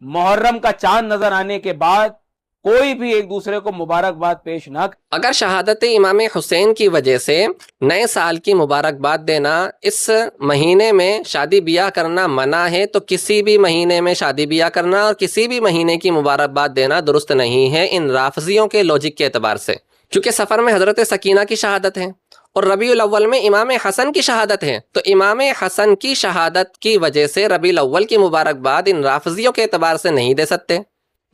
मुहर्रम का चांद नजर आने के बाद कोई भी एक दूसरे को मुबारकबाद पेश ना। अगर शहादत इमाम हुसैन की वजह से नए साल की मुबारकबाद देना, इस महीने में शादी ब्याह करना मना है, तो किसी भी महीने में शादी ब्याह करना और किसी भी महीने की मुबारकबाद देना दुरुस्त नहीं है इन राफजियों के लॉजिक के एतबार से। क्योंकि सफ़र में हज़रत सकीना की शहादत है और रबीउल अव्वल में इमाम हसन की शहादत है, तो इमाम हसन की शहादत की वजह से रबीउल अव्वल की मुबारकबाद इन राफजियों के एतबार से नहीं दे सकते।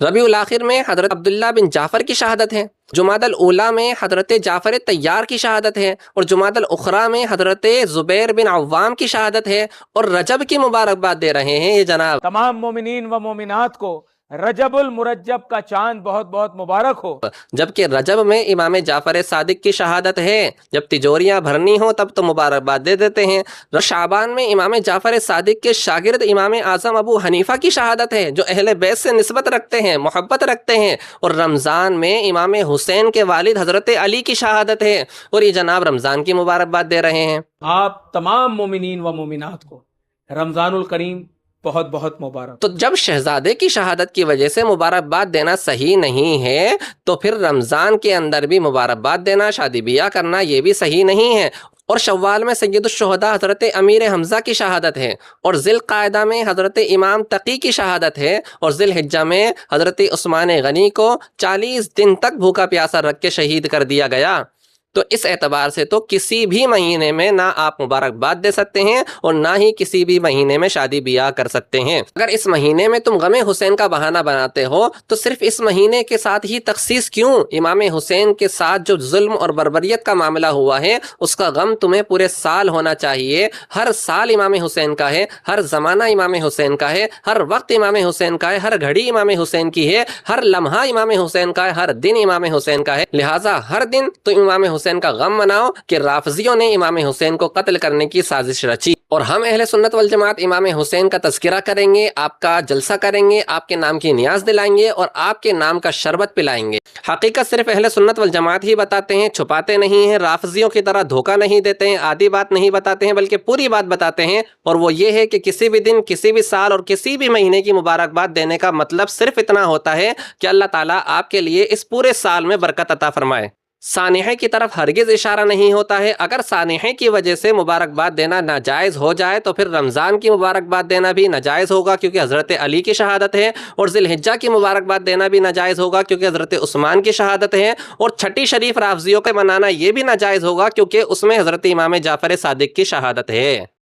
रबीउल आखिर में हज़रत अब्दुल्ला बिन जाफ़र की शहादत है, जुमादल ऊला में हज़रत जाफ़र तैयार की शहादत है और जुमादल उखरा में हज़रत ज़ुबैर बिन अव्वाम की शहादत है, और रजब की मुबारकबाद दे रहे हैं ये जनाब। तमाम मोमिनीन व मोमिनात को रजबुल मुरज्जब का चांद बहुत बहुत मुबारक हो। जबकि रजब में इमाम जाफ़र सादिक की शहादत है, जब तिजोरियां भरनी हो तब तो मुबारकबाद दे देते हैं। शाबान में इमाम जाफ़र सादिक के शागिर्द इमाम आज़म अबू हनीफा की शहादत है, जो अहले बैत से निस्बत रखते हैं, मोहब्बत रखते हैं। और रमज़ान में इमाम हुसैन के वालिद हज़रत अली की शहादत है, और ये जनाब रमज़ान की मुबारकबाद दे रहे हैं। आप तमाम मोमिनीन व मोमिनात को रमज़ानुल करीम बहुत बहुत मुबारक। तो जब शहजादे की शहादत की वजह से मुबारकबाद देना सही नहीं है, तो फिर रमज़ान के अंदर भी मुबारकबाद देना, शादी ब्याह करना, ये भी सही नहीं है। और शव्वाल में सैयदुश्शुहदा हज़रत अमीर हमज़ा की शहादत है, और ज़िलक़ायदा में हज़रत इमाम तकी की शहादत है, और ज़िलहिज्जा में हज़रत उस्मान गनी को 40 दिन तक भूखा प्यासा रख के शहीद कर दिया गया। तो इस एतबार से तो किसी भी महीने में ना आप मुबारकबाद दे सकते हैं और ना ही किसी भी महीने में शादी ब्याह कर सकते हैं। अगर इस महीने में तुम गमे हुसैन का बहाना बनाते हो तो सिर्फ इस महीने के साथ ही तखसीस क्यों? इमाम हुसैन के साथ जो जुल्म और बर्बरियत का मामला हुआ है उसका गम तुम्हें पूरे साल होना चाहिए। हर साल इमाम हुसैन का है, हर ज़माना इमाम हुसैन का है, हर वक्त इमाम हुसैन का है, हर घड़ी इमाम हुसैन की है, हर लम्हा इमाम हुसैन का है, हर दिन इमाम हुसैन का है। लिहाजा हर दिन तुम इमाम हुसैन का गम मनाओ कि राफजियों ने इमाम हुसैन को कत्ल करने की साजिश रची। और हम अहले सुन्नत वल जमात इमाम हुसैन का तज़किरा करेंगे, आपका जलसा करेंगे, आपके नाम की नियाज दिलाएंगे और आपके नाम का शरबत पिलाएंगे। हकीकत सिर्फ अहले सुन्नत वल जमात ही बताते हैं, छुपाते नहीं हैं, राफजियों की तरह धोखा नहीं देते हैं, आधी बात नहीं बताते हैं, बल्कि पूरी बात बताते हैं। और वो ये है कि किसी भी दिन, किसी भी साल और किसी भी महीने की मुबारकबाद देने का मतलब सिर्फ इतना होता है कि अल्लाह ताला आपके लिए इस पूरे साल में बरकत अता फरमाए। सानिहे की तरफ हरगिज़ इशारा नहीं होता है। अगर सानिहे की वजह से मुबारकबाद देना नाजायज़ हो जाए तो फिर रमज़ान की मुबारकबाद देना भी नाजायज़ होगा क्योंकि हज़रत अली की शहादत है, और ज़िलहिज्जा की मुबारकबाद देना भी नाजायज़ होगा क्योंकि हज़रत उस्मान की शहादत है, और छठी शरीफ राफजियों का मनाना ये भी नाजायज़ होगा क्योंकि उसमें हज़रत इमाम जाफ़र सादिक की शहादत है।